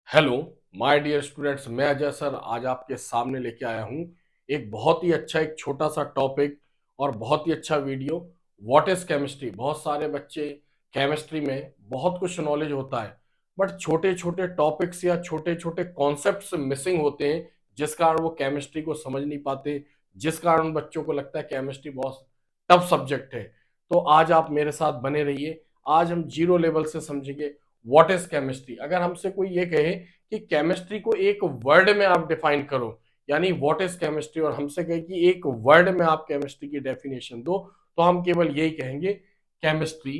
Hello my dear students, मैं Ajay sir आज आपके सामने लेके आया हूँ एक बहुत ही अच्छा एक छोटा सा टॉपिक और बहुत ही अच्छा वीडियो। What is chemistry. बहुत सारे बच्चे केमिस्ट्री में बहुत कुछ नॉलेज होता है, बट छोटे छोटे टॉपिक्स या छोटे छोटे कॉन्सेप्ट्स मिसिंग होते हैं, जिस कारण वो केमिस्ट्री को समझ नहीं पाते, जिस कारण उन बच्चों को लगता है केमिस्ट्री बहुत टफ सब्जेक्ट है। तो आज आप मेरे साथ बने रहिए। आज हम जीरो लेवल से समझेंगे व्हाट इज केमिस्ट्री। अगर हमसे कोई ये कहे कि केमिस्ट्री को एक वर्ड में आप डिफाइन करो, यानी व्हाट इज केमिस्ट्री, और हमसे कहे कि एक वर्ड में आप केमिस्ट्री की डेफिनेशन दो, तो हम केवल यही कहेंगे केमिस्ट्री।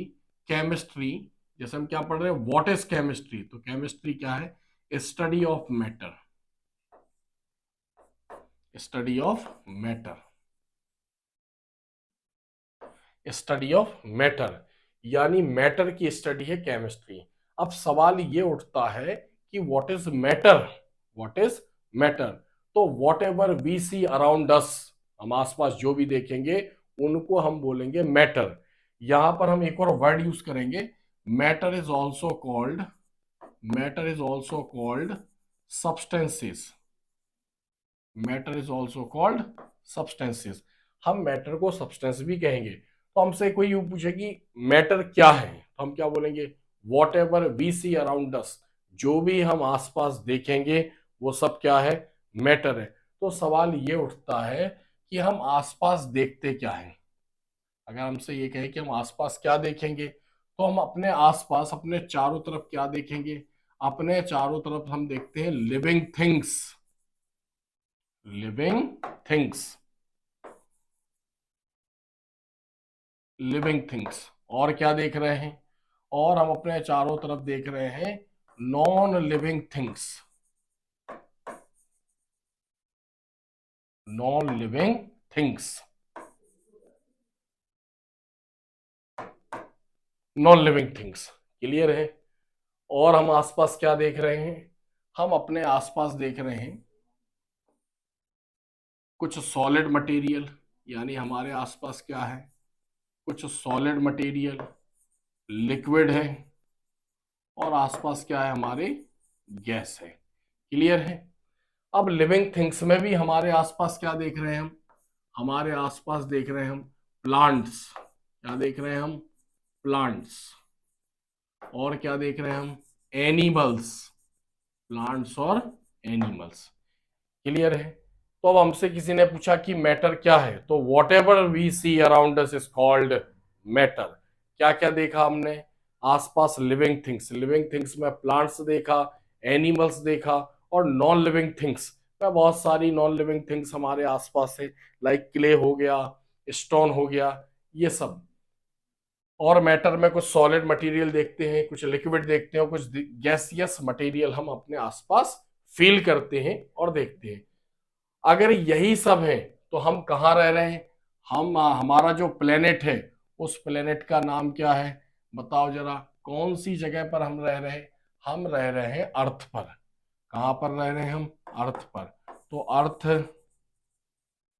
केमिस्ट्री जैसे हम क्या पढ़ रहे हैं, व्हाट इज केमिस्ट्री, तो केमिस्ट्री क्या है? Study of matter. Study of matter. Study of matter यानी मैटर की स्टडी है केमिस्ट्री। अब सवाल ये उठता है कि what is matter. What is matter? तो whatever we see around us, हम आसपास जो भी देखेंगे उनको हम बोलेंगे मैटर। यहां पर हम एक और वर्ड यूज करेंगे, matter is also called, matter is also called substances. Matter is also called substances. हम मैटर को सब्सटेंस भी कहेंगे। तो हमसे कोई यूं पूछे कि मैटर क्या है, तो हम क्या बोलेंगे? Whatever we see around us, जो भी हम आसपास देखेंगे वो सब क्या है? मैटर है। तो सवाल ये उठता है कि हम आसपास देखते क्या है। अगर हमसे ये कहे कि हम आसपास क्या देखेंगे, तो हम अपने आसपास अपने चारों तरफ क्या देखेंगे? अपने चारों तरफ हम देखते हैं living things. Living things. Living things. और क्या देख रहे हैं? और हम अपने चारों तरफ देख रहे हैं non living things. Non living things. Non living things. Clear है? और हम आसपास क्या देख रहे हैं? हम अपने आसपास देख रहे हैं कुछ सॉलिड मटेरियल, यानी हमारे आसपास क्या है? कुछ सॉलिड मटेरियल, लिक्विड है, और आसपास क्या है हमारे? गैस है। क्लियर है? अब लिविंग थिंग्स में भी हमारे आसपास क्या देख रहे हैं हम? हमारे आसपास देख रहे हैं हम प्लांट्स। क्या देख रहे हैं हम? प्लांट्स। और क्या देख रहे हैं हम? एनिमल्स। प्लांट्स और एनिमल्स। क्लियर है? तो अब हमसे किसी ने पूछा कि मैटर क्या है, तो whatever we see around us is called matter. क्या क्या देखा हमने आसपास? Living things. लिविंग थिंग्स में प्लांट्स देखा, एनिमल्स देखा, और नॉन लिविंग थिंग्स में बहुत सारी नॉन लिविंग थिंग्स हमारे आसपास है, लाइक क्ले हो गया, स्टोन हो गया, ये सब। और मैटर में कुछ सॉलिड मटेरियल देखते हैं, कुछ लिक्विड देखते हैं, और कुछ गैसियस मटेरियल हम अपने आसपास फील करते हैं और देखते हैं। अगर यही सब है तो हम कहाँ रह रहे हैं? हम हमारा जो प्लेनेट है, उस प्लेनेट का नाम क्या है? बताओ जरा, कौन सी जगह पर हम रह रहे हैं? हम रह रहे हैं अर्थ पर। कहाँ पर रह रहे हैं हम? अर्थ पर। तो अर्थ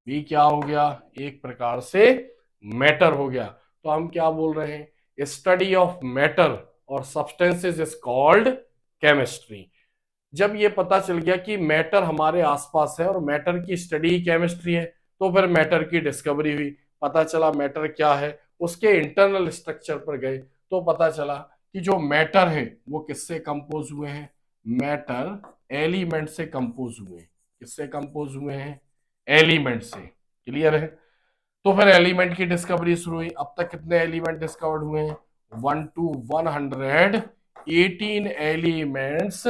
भी क्या हो गया? एक प्रकार से मैटर हो गया। तो हम क्या बोल रहे हैं? स्टडी ऑफ मैटर और सब्सटेंसेस इज कॉल्ड केमिस्ट्री। जब ये पता चल गया कि मैटर हमारे आसपास है और मैटर की स्टडी ही केमिस्ट्री है, तो फिर मैटर की डिस्कवरी हुई। पता चला मैटर क्या है, उसके इंटरनल स्ट्रक्चर पर गए तो पता चला कि जो मैटर है वो किससे कंपोज हुए हैं? मैटर एलिमेंट से कंपोज हुए हैं। किससे कंपोज हुए हैं? एलिमेंट से। क्लियर है? तो फिर एलिमेंट की डिस्कवरी शुरू हुई। अब तक कितने एलिमेंट डिस्कवर्ड हुए हैं? 1 to 118 elements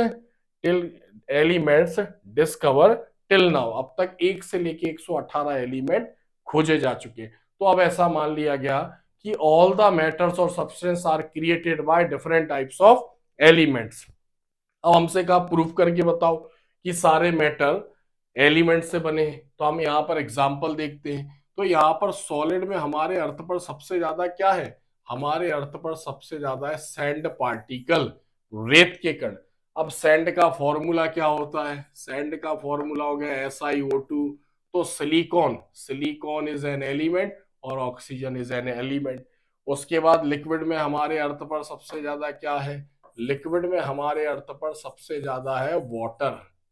till elements discover till now. अब तक 1 से लेके 118 एलिमेंट खोजे जा चुके। तो अब ऐसा मान लिया गया कि ऑल द मैटर्स और substance are created by different types of elements. अब हमसे कहा प्रूफ करके बताओ कि सारे मैटर एलिमेंट से बने हैं। तो हम यहाँ पर एग्जाम्पल देखते हैं। तो यहाँ पर सॉलिड में हमारे अर्थ पर सबसे ज्यादा क्या है? हमारे अर्थ पर सबसे ज्यादा है सैंड पार्टिकल, रेत के कण। अब सैंड का फॉर्मूला क्या होता है? सैंड का फॉर्मूला हो गया SiO2। तो silicon, silicon is an element और ऑक्सीजन इज एन एलिमेंट। उसके बाद लिक्विड में हमारे अर्थ पर सबसे ज्यादा क्या है? लिक्विड में हमारे अर्थ पर सबसे ज्यादा है वाटर।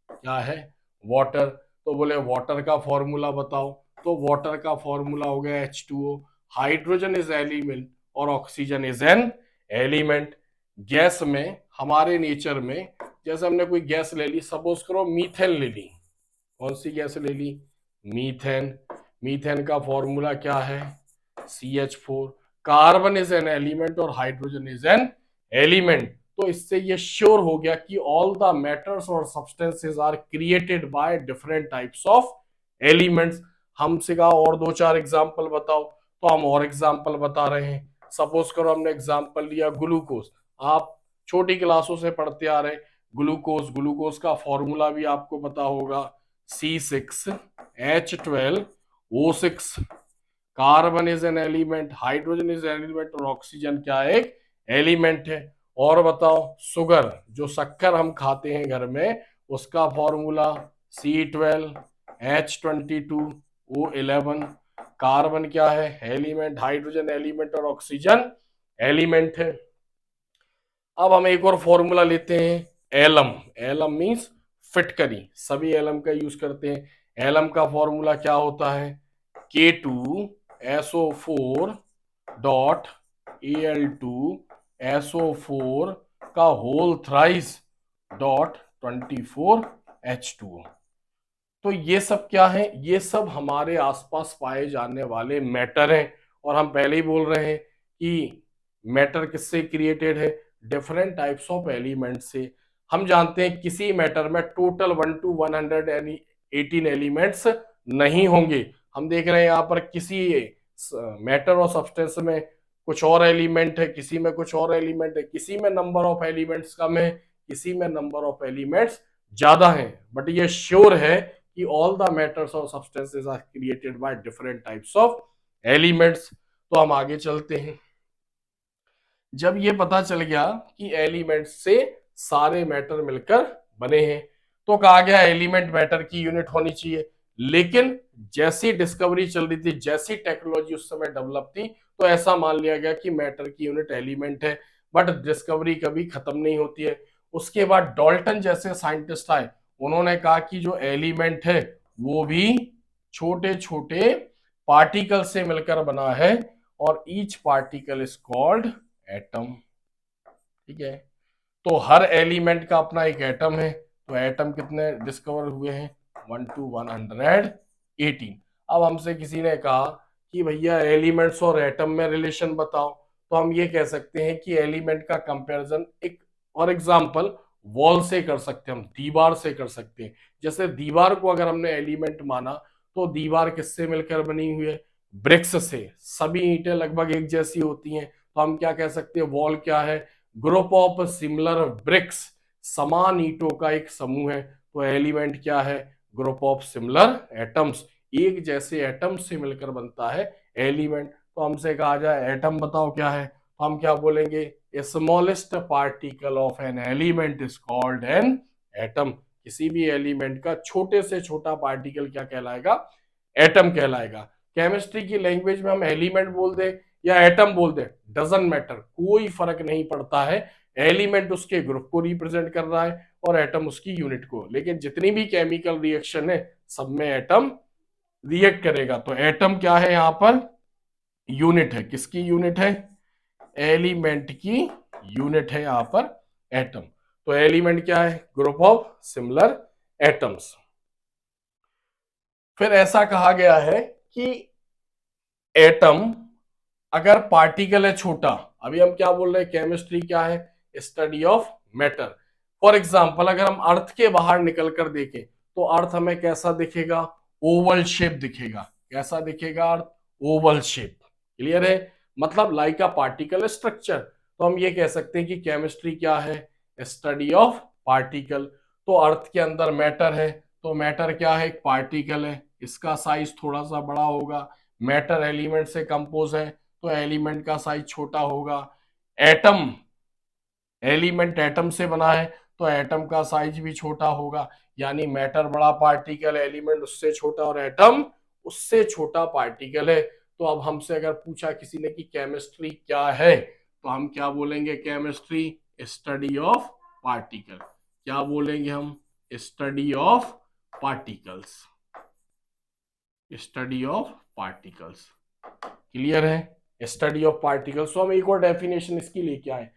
क्या है? वाटर। तो बोले वाटर का फॉर्मूला बताओ, तो वाटर का फॉर्मूला हो गया H2O। हाइड्रोजन इज एलिमेंट और oxygen is an element. Gas में हमारे नेचर में, जैसे हमने कोई गैस ले ली, सपोज करो मीथेन ले ली। कौन सी गैस ले ली? मीथेन। मीथेन का फॉर्मूला क्या है? CH4। Carbon is an element और हाइड्रोजन इज एन एलिमेंट। तो इससे ये श्योर हो गया कि ऑल द मैटर्स और substances are created by different types of elements. हमसे कहा और दो चार एग्जांपल बताओ, तो हम और एग्जांपल बता रहे हैं। सपोज करो हमने एग्जांपल लिया ग्लूकोज। आप छोटी क्लासों से पढ़ते आ रहे, ग्लूकोज। ग्लूकोज का फॉर्मूला भी आपको पता होगा, C6H12O6। Carbon is an element, hydrogen is an element और ऑक्सीजन क्या एक एलिमेंट है। और बताओ शुगर, जो शक्कर हम खाते हैं घर में, उसका फॉर्मूला C12H22O11। कार्बन क्या है? एलिमेंट, हाइड्रोजन एलिमेंट और ऑक्सीजन एलिमेंट है। अब हम एक और फॉर्मूला लेते हैं, एलम। एलम मीन्स फिटकरी, सभी एलम का यूज करते हैं। एलम का फॉर्मूला क्या होता है? K2SO4 डॉट Al2SO4 का होल थ्राइस डॉट 24H2O। तो ये सब क्या है? ये सब हमारे आसपास पाए जाने वाले मैटर हैं। और हम पहले ही बोल रहे हैं कि मैटर किससे क्रिएटेड है? डिफरेंट टाइप्स ऑफ एलिमेंट से। हम जानते हैं किसी मैटर में टोटल 1 to 118 एलिमेंट्स नहीं होंगे। हम देख रहे हैं यहाँ पर किसी मैटर और सब्सटेंस में कुछ और एलिमेंट है, किसी में कुछ और एलिमेंट है, किसी में नंबर ऑफ एलिमेंट्स कम है, किसी में नंबर ऑफ एलिमेंट्स ज्यादा है। बट ये श्योर है कि ऑल द मैटर्स और substances are created by different types of elements. तो हम आगे चलते हैं। जब ये पता चल गया कि एलिमेंट्स से सारे मैटर मिलकर बने हैं, तो कहा गया एलिमेंट मैटर की यूनिट होनी चाहिए। लेकिन जैसी डिस्कवरी चल रही थी, जैसी टेक्नोलॉजी उस समय डेवलप थी, तो ऐसा मान लिया गया कि मैटर की यूनिट एलिमेंट है। बट डिस्कवरी कभी खत्म नहीं होती है। उसके बाद डॉल्टन जैसे साइंटिस्ट आए, उन्होंने कहा कि जो एलिमेंट है वो भी छोटे छोटे पार्टिकल से मिलकर बना है, और each particle is called atom. ठीक है, तो हर एलिमेंट का अपना एक एटम है। तो एटम कितने डिस्कवर हुए हैं? 1 to 118। अब हमसे किसी ने कहा कि भैया एलिमेंट्स और एटम में रिलेशन बताओ, तो हम ये कह सकते हैं कि एलिमेंट का कंपैरिजन एक और एग्जांपल वॉल से कर सकते हैं, हम दीवार से कर सकते हैं। जैसे दीवार को अगर हमने एलिमेंट माना, तो दीवार किससे मिलकर बनी हुई है? ब्रिक्स से। सभी ईंटें लगभग एक जैसी होती हैं, तो हम क्या कह सकते हैं? वॉल क्या है? ग्रुप ऑफ सिमिलर ब्रिक्स, समान ईंटों का एक समूह है। तो एलिमेंट क्या है? ग्रुप ऑफ सिमिलर एटम्स, एक जैसे एटम से मिलकर बनता है एलिमेंट। तो हमसे कहा जाए एटम बताओ क्या है, तो हम क्या बोलेंगे? Smallest particle of an element is called an atom. किसी भी एलिमेंट का छोटे से छोटा पार्टिकल क्या कहलाएगा? एटम कहलाएगा। केमिस्ट्री की लैंग्वेज में हम एलिमेंट बोल दे या एटम बोल दे, डजंट मैटर, कोई फर्क नहीं पड़ता है। एलिमेंट उसके ग्रुप को रिप्रेजेंट कर रहा है और एटम उसकी यूनिट को। लेकिन जितनी भी केमिकल रिएक्शन है, सब में एटम रिएक्ट करेगा। तो एटम क्या है? यहां पर यूनिट है। किसकी यूनिट है? एलिमेंट की यूनिट है यहां पर एटम। तो एलिमेंट क्या है? Group of similar atoms. फिर ऐसा कहा गया है कि एटम अगर पार्टिकल है छोटा, अभी हम क्या बोल रहे हैं? केमिस्ट्री क्या है? Study of matter. For example अगर हम अर्थ के बाहर निकल कर देखें, तो अर्थ हमें कैसा दिखेगा? ओवल शेप दिखेगा। कैसा दिखेगा अर्थ? Oval shape. क्लियर है? मतलब लाइक अ पार्टिकल स्ट्रक्चर। तो हम ये कह सकते हैं कि केमिस्ट्री क्या है? Study of particle. तो अर्थ के अंदर मैटर है, तो मैटर क्या है? एक पार्टिकल है, इसका साइज थोड़ा सा बड़ा होगा। मैटर एलिमेंट से कंपोज है, तो एलिमेंट का साइज छोटा होगा। एटम, एलिमेंट एटम से बना है, तो एटम का साइज भी छोटा होगा। यानी मैटर बड़ा पार्टिकल, एलिमेंट उससे छोटा और एटम उससे छोटा पार्टिकल है। तो अब हमसे अगर पूछा किसी ने कि केमिस्ट्री क्या है, तो हम क्या बोलेंगे? Chemistry study of particle. क्या बोलेंगे हम? Study of particles. Study of particles. Clear है? Study of particles. तो हम एक और डेफिनेशन इसकी लेके आए।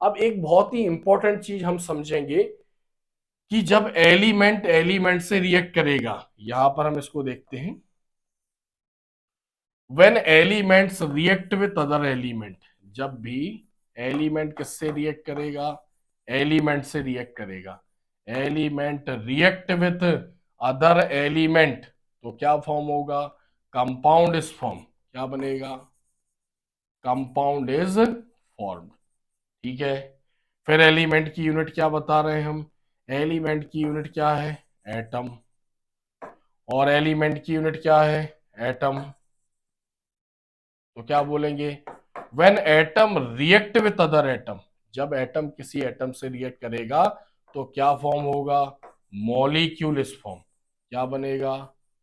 अब एक बहुत ही इंपॉर्टेंट चीज हम समझेंगे कि जब एलिमेंट एलिमेंट से रिएक्ट करेगा, यहां पर हम इसको देखते हैं, when elements react with other element, जब भी एलिमेंट किससे रिएक्ट करेगा? एलिमेंट से रिएक्ट करेगा। Element react with other element, तो क्या फॉर्म होगा? Compound is form. क्या बनेगा? Compound is form. ठीक है। फिर एलिमेंट की यूनिट क्या बता रहे हैं हम? एलिमेंट की यूनिट क्या है? एटम। और एलिमेंट की यूनिट क्या है? एटम। तो क्या बोलेंगे? When atom react with other atom, जब एटम किसी एटम से रिएक्ट करेगा तो क्या फॉर्म होगा? Molecule is form. क्या बनेगा?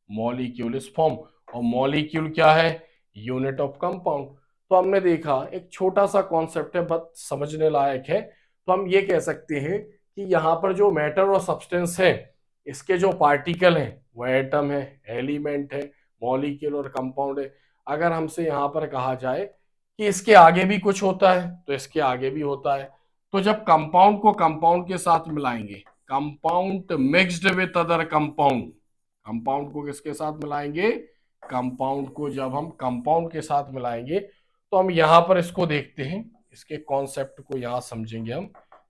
Molecule is form. और मॉलिक्यूल क्या है? Unit of compound. तो हमने देखा एक छोटा सा कॉन्सेप्ट है, बट समझने लायक है। तो हम ये कह सकते हैं कि यहाँ पर जो मैटर और सब्सटेंस है, इसके जो पार्टिकल हैं वो एटम है, एलिमेंट है, मॉलिक्यूल और कंपाउंड है। अगर हमसे यहाँ पर कहा जाए कि इसके आगे भी कुछ होता है, तो इसके आगे भी होता है। तो जब कंपाउंड को कंपाउंड के साथ मिलाएंगे, compound mixed with other compound, compound को किसके साथ मिलाएंगे? कंपाउंड को जब हम कंपाउंड के साथ मिलाएंगे तो हम यहां पर इसको देखते हैं, इसके कॉन्सेप्ट को यहां समझेंगे हम।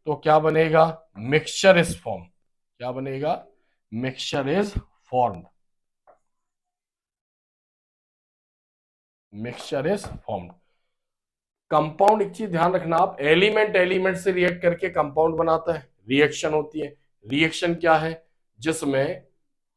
तो क्या बनेगा? Mixture is form. क्या बनेगा? Mixture is form. Mixture is form. Compound, एक चीज ध्यान रखना आप, एलिमेंट एलिमेंट से रिएक्ट करके कंपाउंड बनाता है, रिएक्शन होती है। रिएक्शन क्या है? जिसमें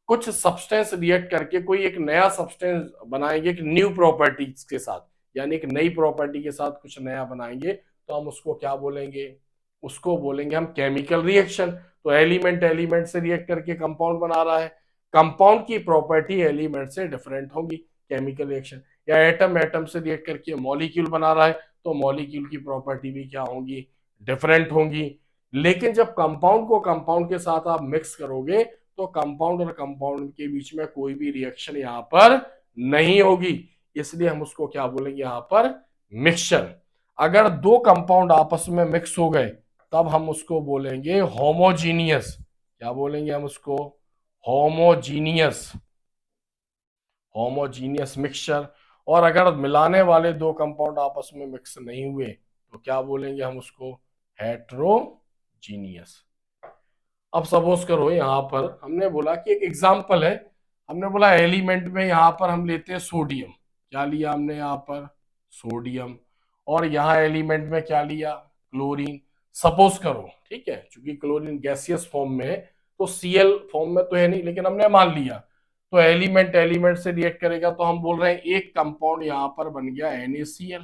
कुछ सब्सटेंस रिएक्ट करके कोई एक नया सब्सटेंस बनाएंगे एक न्यू प्रॉपर्टीज के साथ, यानी एक नई प्रॉपर्टी के साथ कुछ नया बनाएंगे, तो हम उसको क्या बोलेंगे? उसको बोलेंगे हम केमिकल रिएक्शन। तो एलिमेंट एलिमेंट से रिएक्ट करके कंपाउंड बना रहा है, कंपाउंड की प्रॉपर्टी एलिमेंट से डिफरेंट होगी, केमिकल रिएक्शन। या एटम एटम से रिएक्ट करके मॉलिक्यूल बना रहा है, तो मॉलिक्यूल की प्रॉपर्टी भी क्या होंगी? डिफरेंट होंगी। लेकिन जब कंपाउंड को कंपाउंड के साथ आप मिक्स करोगे तो कंपाउंड और कंपाउंड के बीच में कोई भी रिएक्शन यहां पर नहीं होगी, इसलिए हम उसको क्या बोलेंगे यहां पर? मिक्सचर। अगर दो कंपाउंड आपस में मिक्स हो गए तब हम उसको बोलेंगे होमोजीनियस। क्या बोलेंगे हम उसको? होमोजीनियस। Homogeneous mixture. और अगर मिलाने वाले दो कंपाउंड आपस में मिक्स नहीं हुए तो क्या बोलेंगे हम उसको? हेट्रोजीनियस। अब सपोज करो यहां पर हमने बोला कि एक एग्जांपल है, हमने बोला एलिमेंट में यहां पर हम लेते हैं सोडियम। क्या लिया हमने यहां पर? सोडियम। और यहां एलिमेंट में क्या लिया? क्लोरीन। सपोज करो, ठीक है, क्योंकि क्लोरीन गैसियस फॉर्म में है तो सीएल फॉर्म में तो है नहीं, लेकिन हमने मान लिया। तो एलिमेंट एलिमेंट से रिएक्ट करेगा तो हम बोल रहे हैं एक कंपाउंड यहां पर बन गया NaCl।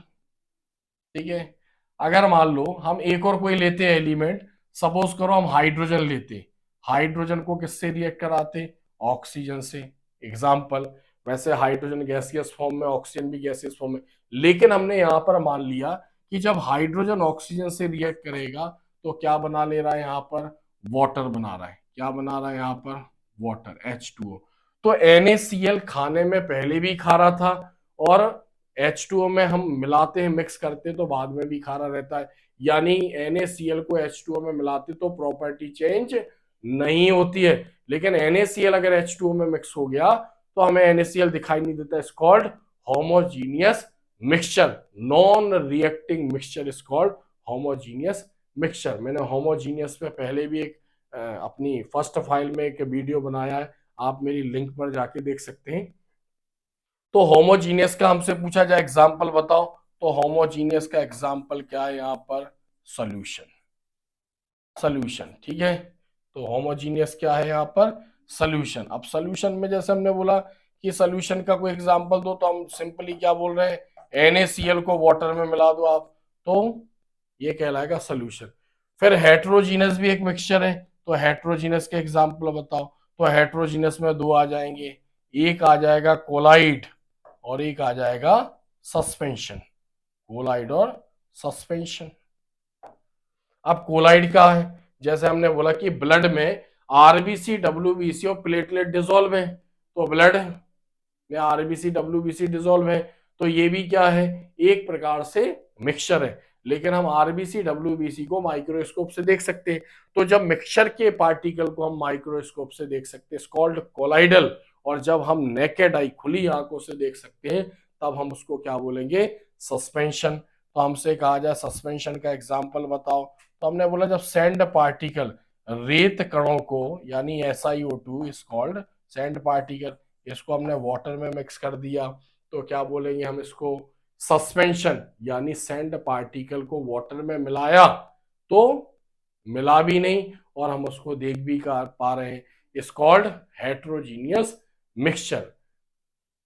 ठीक है। अगर मान लो हम एक और कोई लेते हैं एलिमेंट, सपोज करो हम हाइड्रोजन लेते, हाइड्रोजन को किससे रिएक्ट कराते? ऑक्सीजन से। एग्जाम्पल, वैसे हाइड्रोजन गैसियस फॉर्म में, ऑक्सीजन भी गैसियस फॉर्म में, लेकिन हमने यहां पर मान लिया कि जब हाइड्रोजन ऑक्सीजन से रिएक्ट करेगा तो क्या बना ले रहा है यहां पर? वाटर बना रहा है। क्या बना रहा है यहां पर? Water, H2O। तो NaCl खाने में पहले भी खारा था, और H2O में हम मिलाते हैं, मिक्स करते तो बाद में भी खारा रहता है। यानी NaCl को H2O में मिलाते तो प्रॉपर्टी चेंज नहीं होती है, लेकिन NaCl अगर H2O में मिक्स हो गया तो हमें NaCl दिखाई नहीं देता। Is called homogeneous mixture. Non reacting mixture is called homogeneous mixture. मैंने होमोजीनियस पे पहले भी एक अपनी फर्स्ट फाइल में एक वीडियो बनाया है, आप मेरी लिंक पर जाके देख सकते हैं। तो होमोजीनियस का हमसे पूछा जाए एग्जाम्पल बताओ, तो होमोजीनियस का एग्जाम्पल क्या है यहाँ पर? सॉल्यूशन। सॉल्यूशन, ठीक है। तो होमोजीनियस क्या है यहाँ पर? सॉल्यूशन। अब सॉल्यूशन में जैसे हमने बोला कि सॉल्यूशन का कोई एग्जाम्पल दो, तो हम सिंपली क्या बोल रहे हैं? NaCl को वाटर में मिला दो आप, तो ये कहलाएगा सॉल्यूशन। फिर हेट्रोजीनियस भी एक मिक्सचर है, तो हेट्रोजीनियस के एग्जाम्पल बताओ। तो हेट्रोजीनियस में दो आ जाएंगे, एक आ जाएगा कोलाइड और एक आ जाएगा सस्पेंशन। कोलाइड और सस्पेंशन। अब कोलाइड का है, जैसे हमने बोला कि ब्लड में आरबीसी, डब्ल्यूबीसी और प्लेटलेट डिसॉल्व है, तो ब्लड में आरबीसी, डब्ल्यूबीसी डिसॉल्व है, तो ये भी क्या है, एक प्रकार से मिक्सचर है। लेकिन हम आरबीसी, डब्ल्यूबीसी को माइक्रोस्कोप से देख सकते हैं। तो जब मिक्सचर के पार्टिकल को हम माइक्रोस्कोप से देख सकते हैं, कॉल्ड कोलाइडल, और जब हम नेकेड आई, खुली आंखों से देख सकते हैं, तब हम उसको क्या बोलेंगे, सस्पेंशन। तो हमसे कहा जाए सस्पेंशन का एग्जाम्पल बताओ, तो हमने बोला जब सैंड पार्टिकल, रेत कणों को, यानी SiO2 is called sand particle, इसको हमने वाटर में मिक्स कर दिया, तो क्या बोलेंगे हम इसको, सस्पेंशन। यानी सैंड पार्टिकल को वाटर में मिलाया तो मिला भी नहीं और हम उसको देख भी पा रहे हैं, इज कॉल्ड हेट्रोजीनियस मिक्सचर।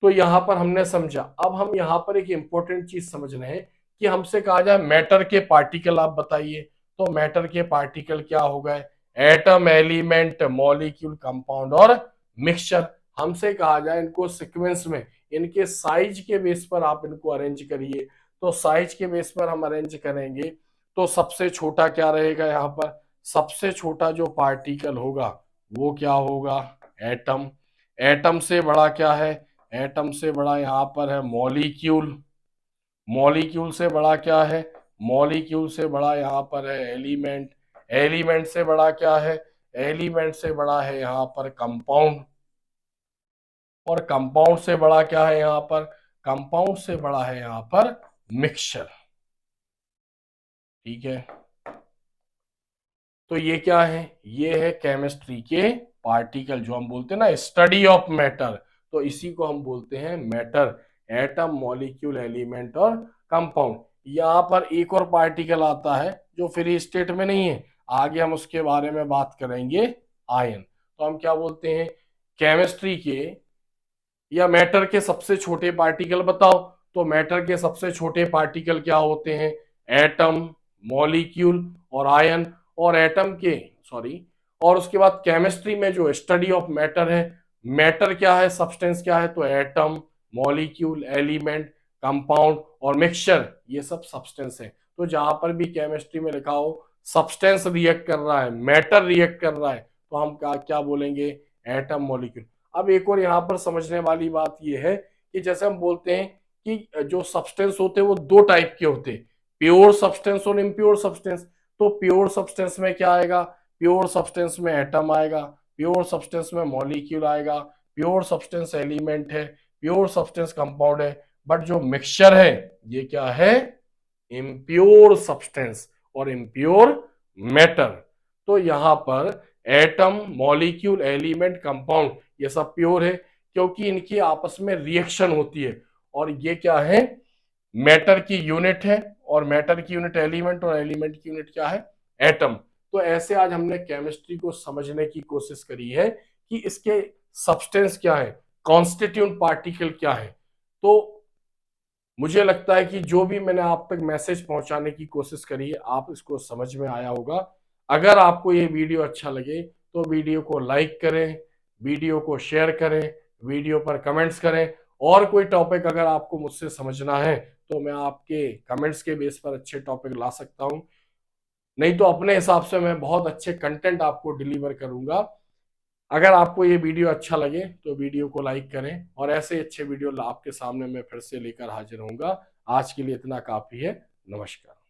तो यहां पर हमने समझा। अब हम यहां पर एक इंपॉर्टेंट चीज समझ रहे हैं कि हमसे कहा जाए मैटर के पार्टिकल आप बताइए, तो मैटर के पार्टिकल क्या हो गए, एटम, एलिमेंट, मॉलिक्यूल, कंपाउंड और मिक्सचर। हमसे कहा जाए इनको सीक्वेंस में, इनके साइज के बेस पर आप इनको अरेंज करिए, तो साइज के बेस पर हम अरेंज करेंगे तो सबसे छोटा क्या रहेगा, यहाँ पर सबसे छोटा जो पार्टिकल होगा वो क्या होगा, एटम। एटम से बड़ा क्या है, एटम से बड़ा यहाँ पर है मॉलिक्यूल। मॉलिक्यूल से बड़ा क्या है, मॉलिक्यूल से बड़ा यहाँ पर है एलिमेंट। एलिमेंट से बड़ा क्या है, एलिमेंट से बड़ा है यहाँ पर कंपाउंड। और कंपाउंड से बड़ा क्या है यहाँ पर, कंपाउंड से बड़ा है यहाँ पर मिक्सचर। ठीक है, तो ये क्या है, ये है केमिस्ट्री के पार्टिकल, जो हम बोलते हैं ना स्टडी ऑफ मैटर, तो इसी को हम बोलते हैं मैटर। एटम, मॉलिक्यूल, एलिमेंट और कंपाउंड। यहाँ पर एक और पार्टिकल आता है जो फ्री स्टेट में नहीं है, आगे हम उसके बारे में बात करेंगे, आयन। तो हम क्या बोलते हैं, केमिस्ट्री के या मैटर के सबसे छोटे पार्टिकल बताओ, तो मैटर के सबसे छोटे पार्टिकल क्या होते हैं, एटम, मॉलिक्यूल और आयन। और एटम के, सॉरी, और उसके बाद केमिस्ट्री में जो स्टडी ऑफ मैटर है, मैटर क्या है, सब्सटेंस क्या है, तो एटम, मॉलिक्यूल, एलिमेंट, कंपाउंड और मिक्सचर, ये सब सब्सटेंस है। तो जहां पर भी केमिस्ट्री में लिखा हो सब्सटेंस रिएक्ट कर रहा है, मैटर रिएक्ट कर रहा है, तो हम क्या क्या बोलेंगे, एटम, मॉलिक्यूल। अब एक और यहाँ पर समझने वाली बात यह है कि जैसे हम बोलते हैं कि जो सब्सटेंस होते हैं वो दो टाइप के होते हैं, प्योर सब्सटेंस और इम्प्योर सब्सटेंस। तो प्योर सब्सटेंस में क्या आएगा, प्योर सब्सटेंस में एटम आएगा, प्योर सब्सटेंस में मॉलिक्यूल आएगा, प्योर सब्सटेंस एलिमेंट है, प्योर सब्सटेंस कंपाउंड है। बट जो मिक्सचर है ये क्या है, इम्प्योर सब्सटेंस और इम्प्योर मैटर। तो यहां पर एटम, मॉलिक्यूल, एलिमेंट, कंपाउंड ये सब प्योर है क्योंकि इनकी आपस में रिएक्शन होती है, और ये क्या है, मैटर की यूनिट है, और मैटर की यूनिट एलिमेंट, और एलिमेंट की यूनिट क्या है, एटम। तो ऐसे आज हमने केमिस्ट्री को समझने की कोशिश करी है कि इसके सब्सटेंस क्या है, कॉन्स्टिट्यूएंट पार्टिकल क्या है। तो मुझे लगता है कि जो भी मैंने आप तक मैसेज पहुंचाने की कोशिश करी है, आप इसको समझ में आया होगा। अगर आपको ये वीडियो अच्छा लगे तो वीडियो को लाइक करें, वीडियो को शेयर करें, वीडियो पर कमेंट्स करें, और कोई टॉपिक अगर आपको मुझसे समझना है तो मैं आपके कमेंट्स के बेस पर अच्छे टॉपिक ला सकता हूं, नहीं तो अपने हिसाब से मैं बहुत अच्छे कंटेंट आपको डिलीवर करूंगा। अगर आपको ये वीडियो अच्छा लगे तो वीडियो को लाइक करें, और ऐसे अच्छे वीडियो आपके सामने मैं फिर से लेकर हाजिर होऊंगा। आज के लिए इतना काफी है। नमस्कार।